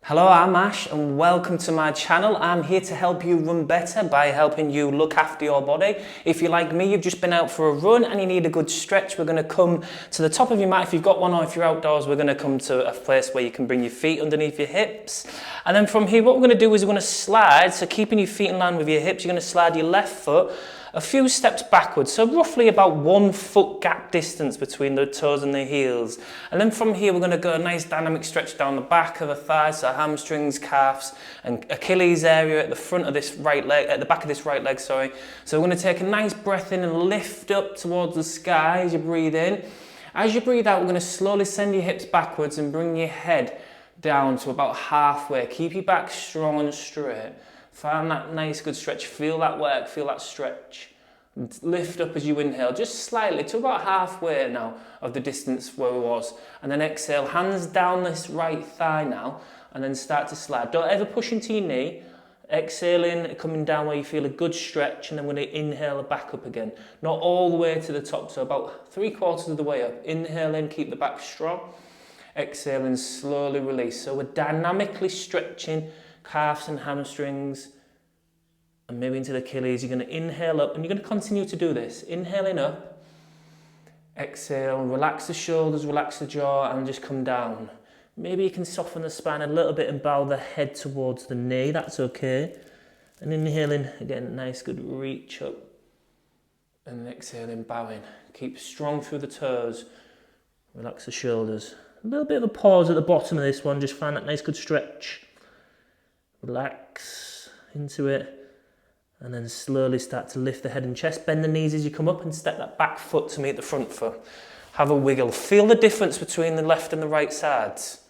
Hello, I'm Ash and welcome to my channel. I'm here to help you run better by helping you look after your body. If you're like me, you've just been out for a run and you need a good stretch, we're going to come to the top of your mat if you've got one, or if you're outdoors, we're going to come to a place where you can bring your feet underneath your hips. And then from here, what we're going to do is we're going to slide, so keeping your feet in line with your hips, you're going to slide your left foot a few steps backwards, so roughly about 1 foot gap distance between the toes and the heels. And then from here, we're going to go a nice dynamic stretch down the back of the thighs, so hamstrings, calves, and Achilles area at the front of this right leg, at the back of this right leg, sorry. So we're going to take a nice breath in and lift up towards the sky as you breathe in. As you breathe out, we're going to slowly send your hips backwards and bring your head down to about halfway. Keep your back strong and straight. Find that nice good stretch, feel that work, feel that stretch. Lift up as you inhale, just slightly to about halfway now of the distance where it was. And then exhale, hands down this right thigh now, and then start to slide. Don't ever push into your knee. Exhaling, coming down where you feel a good stretch, and then when you inhale, back up again. Not all the way to the top, so about 3/4 of the way up. Inhaling, keep the back strong. Exhaling, slowly release. So we're dynamically stretching calves and hamstrings, and maybe into the Achilles. You're going to inhale up, and you're going to continue to do this. Inhaling up, exhale, relax the shoulders, relax the jaw, and just come down. Maybe you can soften the spine a little bit and bow the head towards the knee, that's okay. And inhaling, again, nice good reach up. And exhaling, bowing. Keep strong through the toes, relax the shoulders. A little bit of a pause at the bottom of this one, just find that nice good stretch. Relax into it, and then slowly start to lift the head and chest. Bend the knees as you come up and step that back foot to meet the front foot. Have a wiggle. Feel the difference between the left and the right sides.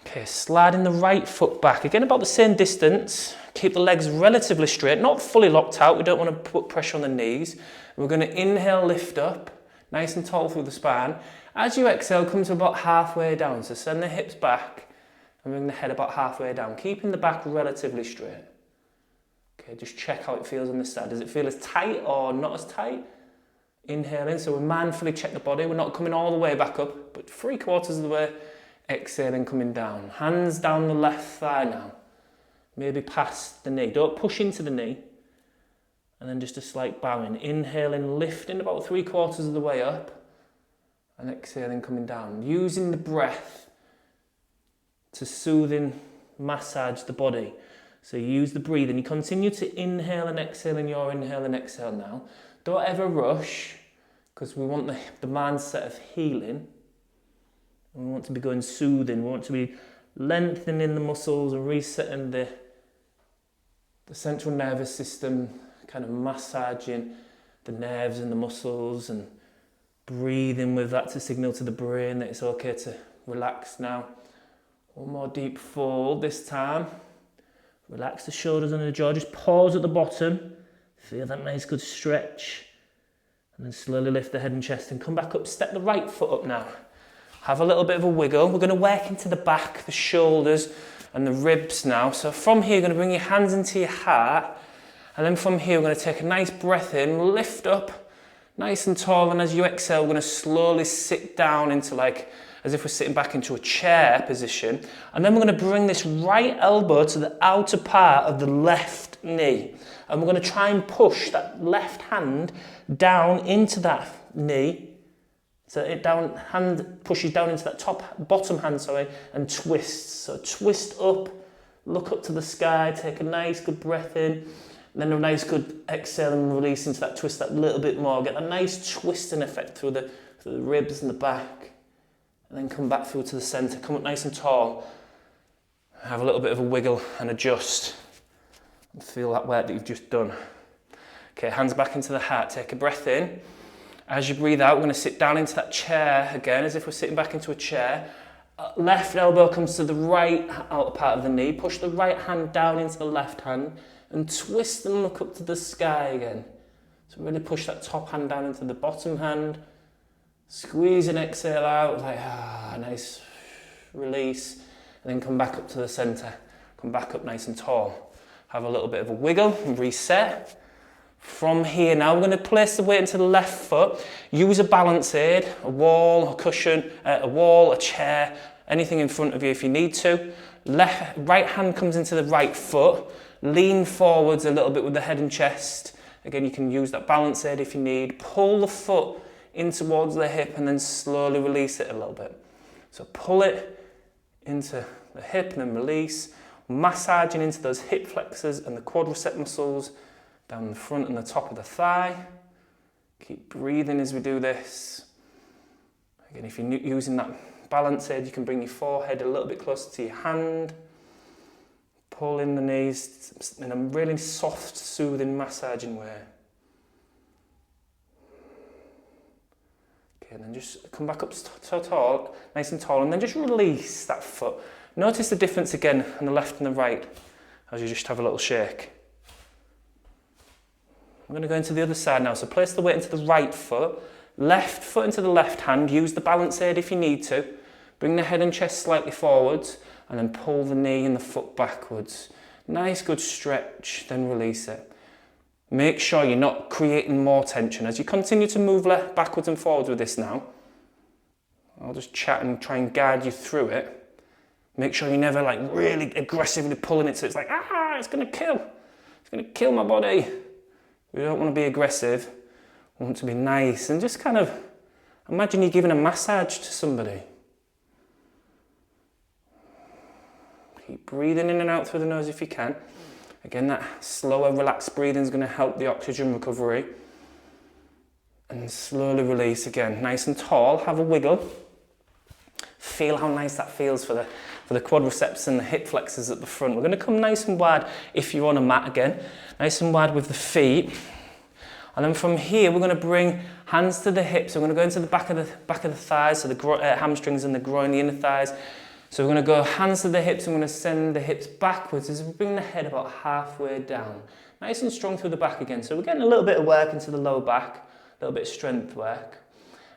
Okay, sliding the right foot back. Again, about the same distance. Keep the legs relatively straight, not fully locked out. We don't want to put pressure on the knees. We're going to inhale, lift up, nice and tall through the spine. As you exhale, come to about halfway down. So send the hips back and bring the head about halfway down, keeping the back relatively straight. Okay, just check how it feels on this side. Does it feel as tight or not as tight? Inhaling, so we mindfully check the body. We're not coming all the way back up, but 3/4 of the way. Exhaling, coming down. Hands down the left thigh now. Maybe past the knee. Don't push into the knee. And then just a slight bowing. Inhaling, lifting about 3/4 of the way up. And exhaling, coming down. Using the breath to soothing massage the body. So you use the breathing. You continue to inhale and exhale in your inhale and exhale now. Don't ever rush, because we want the mindset of healing. And we want to be going soothing. We want to be lengthening the muscles and resetting the central nervous system, kind of massaging the nerves and the muscles, and breathing with that to signal to the brain that it's okay to relax now. One more deep fold this time. Relax the shoulders and the jaw. Just pause at the bottom. Feel that nice good stretch. And then slowly lift the head and chest and come back up. Step the right foot up now. Have a little bit of a wiggle. We're going to work into the back, the shoulders and the ribs now. So from here, you're going to bring your hands into your heart. And then from here, we're going to take a nice breath in, lift up nice and tall. And as you exhale, we're going to slowly sit down into as if we're sitting back into a chair position. And then we're going to bring this right elbow to the outer part of the left knee. And we're going to try and push that left hand down into that knee. So hand pushes down into that bottom hand, and twists. So twist up, look up to the sky, take a nice good breath in, and then a nice good exhale and release into that twist that little bit more. Get a nice twisting effect through the ribs and the back. And then come back through to the centre, come up nice and tall. Have a little bit of a wiggle and adjust. And feel that work that you've just done. Okay, hands back into the heart, take a breath in. As you breathe out, we're going to sit down into that chair again, as if we're sitting back into a chair. Left elbow comes to the right outer part of the knee. Push the right hand down into the left hand and twist and look up to the sky again. So really push that top hand down into the bottom hand. Squeeze and exhale out, nice release. And then come back up to the centre. Come back up nice and tall. Have a little bit of a wiggle and reset. From here now, we're going to place the weight into the left foot. Use a balance aid, a wall, a cushion, a wall, a chair, anything in front of you if you need to. Right hand comes into the right foot. Lean forwards a little bit with the head and chest. Again, you can use that balance aid if you need. Pull the foot in towards the hip and then slowly release it a little bit. So pull it into the hip and then release. Massaging into those hip flexors and the quadricep muscles down the front and the top of the thigh. Keep breathing as we do this. Again, if you're using that balance aid, you can bring your forehead a little bit closer to your hand. Pull in the knees in a really soft, soothing, massaging way. Okay, and then just come back up so tall, nice and tall, and then just release that foot. Notice the difference again on the left and the right as you just have a little shake. I'm going to go into the other side now. So place the weight into the right foot, left foot into the left hand. Use the balance aid if you need to. Bring the head and chest slightly forwards and then pull the knee and the foot backwards. Nice good stretch, then release it. Make sure you're not creating more tension. As you continue to move backwards and forwards with this now, I'll just chat and try and guide you through it. Make sure you're never like really aggressively pulling it so it's like, it's going to kill. It's going to kill my body. We don't want to be aggressive. We want to be nice and just kind of imagine you're giving a massage to somebody. Keep breathing in and out through the nose if you can. Again, that slower, relaxed breathing is going to help the oxygen recovery. And slowly release again. Nice and tall, have a wiggle. Feel how nice that feels for the quadriceps and the hip flexors at the front. We're going to come nice and wide if you're on a mat again. Nice and wide with the feet. And then from here, we're going to bring hands to the hips. We're going to go into the back of the thighs, so the hamstrings and the groin, the inner thighs. So we're going to go hands to the hips. I'm going to send the hips backwards as we bring the head about halfway down. Nice and strong through the back again. So we're getting a little bit of work into the lower back, a little bit of strength work.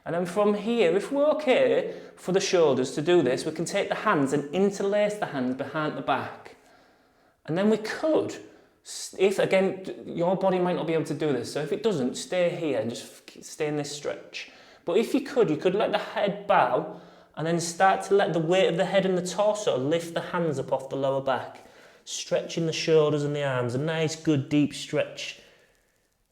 And then from here, if we're okay for the shoulders to do this, we can take the hands and interlace the hands behind the back. And then we could, if again, your body might not be able to do this, so if it doesn't, stay here and just stay in this stretch. But if you could let the head bow and then start to let the weight of the head and the torso lift the hands up off the lower back, stretching the shoulders and the arms, a nice good deep stretch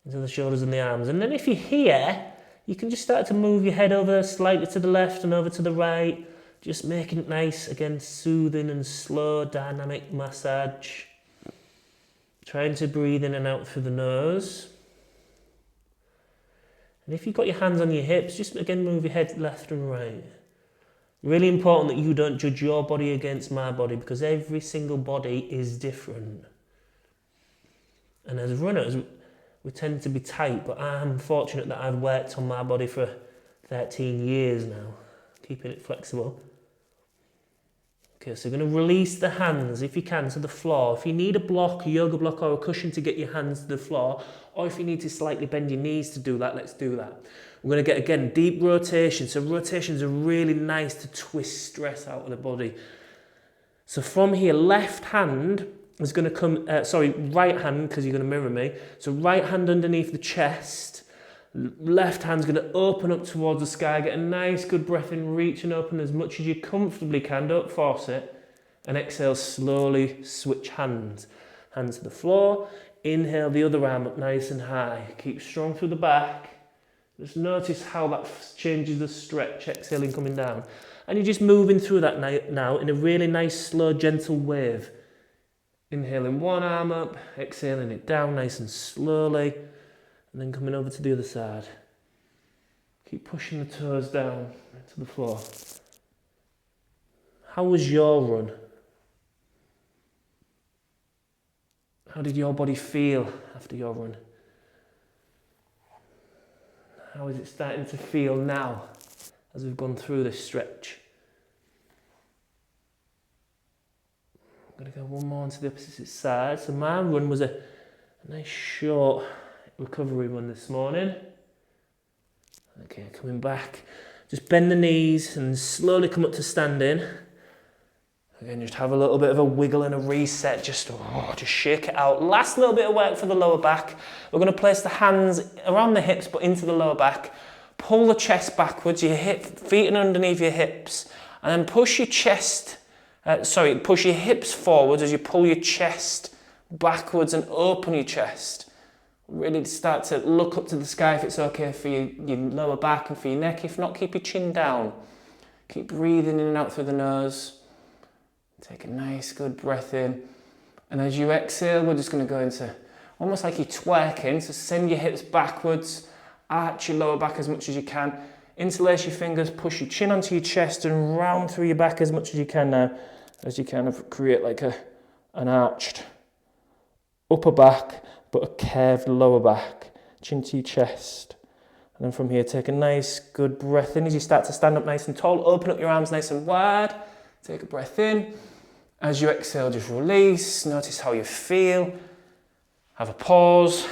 into the shoulders and the arms. And then if you're here, you can just start to move your head over slightly to the left and over to the right, just making it nice, again, soothing and slow, dynamic massage. Trying to breathe in and out through the nose. And if you've got your hands on your hips, just again move your head left and right. Really important that you don't judge your body against my body, because every single body is different. And as runners, we tend to be tight, but I'm fortunate that I've worked on my body for 13 years now, keeping it flexible. Okay, so you're going to release the hands, if you can, to the floor. If you need a block, a yoga block or a cushion to get your hands to the floor, or if you need to slightly bend your knees to do that, let's do that. We're going to get, again, deep rotation. So rotations are really nice to twist stress out of the body. So from here, left hand is going to come, right hand, because you're going to mirror me. So right hand underneath the chest. Left hand's going to open up towards the sky. Get a nice good breath in, reach and open as much as you comfortably can. Don't force it. And exhale, slowly switch hands. Hands to the floor. Inhale the other arm up nice and high. Keep strong through the back. Just notice how that changes the stretch. Exhaling, coming down. And you're just moving through that now in a really nice, slow, gentle wave. Inhaling one arm up, exhaling it down nice and slowly, and then coming over to the other side. Keep pushing the toes down to the floor. How was your run? How did your body feel after your run? How is it starting to feel now as we've gone through this stretch? I'm going to go one more onto the opposite side. So my run was a nice short recovery run this morning. Okay, coming back. Just bend the knees and slowly come up to standing. Again, just have a little bit of a wiggle and a reset. Just shake it out. Last little bit of work for the lower back. We're going to place the hands around the hips but into the lower back. Pull the chest backwards, your feet and underneath your hips. And then push your chest, push your hips forwards as you pull your chest backwards and open your chest. Really start to look up to the sky if it's okay for your lower back and for your neck. If not, keep your chin down. Keep breathing in and out through the nose. Take a nice good breath in. And as you exhale, we're just going to go into almost like you're twerking. So send your hips backwards, arch your lower back as much as you can. Interlace your fingers, push your chin onto your chest and round through your back as much as you can now, as you kind of create like an arched upper back, but a curved lower back, chin to your chest. And then from here, take a nice good breath in as you start to stand up nice and tall. Open up your arms nice and wide. Take a breath in. As you exhale, just release. Notice how you feel. Have a pause.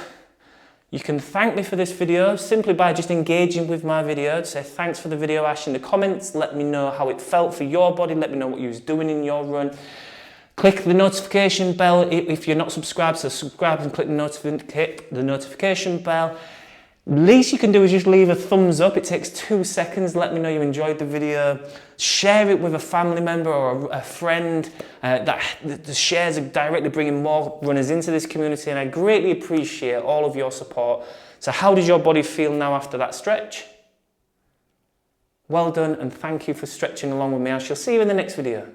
You can thank me for this video simply by just engaging with my video. Say thanks for the video, Ash, in the comments. Let me know how it felt for your body. Let me know what you was doing in your run. Click the notification bell if you're not subscribed. So subscribe and click the notification bell. Least you can do is just leave a thumbs up. It takes 2 seconds. Let me know you enjoyed the video. Share it with a family member or a friend. The shares are directly bringing more runners into this community, and I greatly appreciate all of your support. So how does your body feel now after that stretch? Well done, and thank you for stretching along with me. I shall see you in the next video.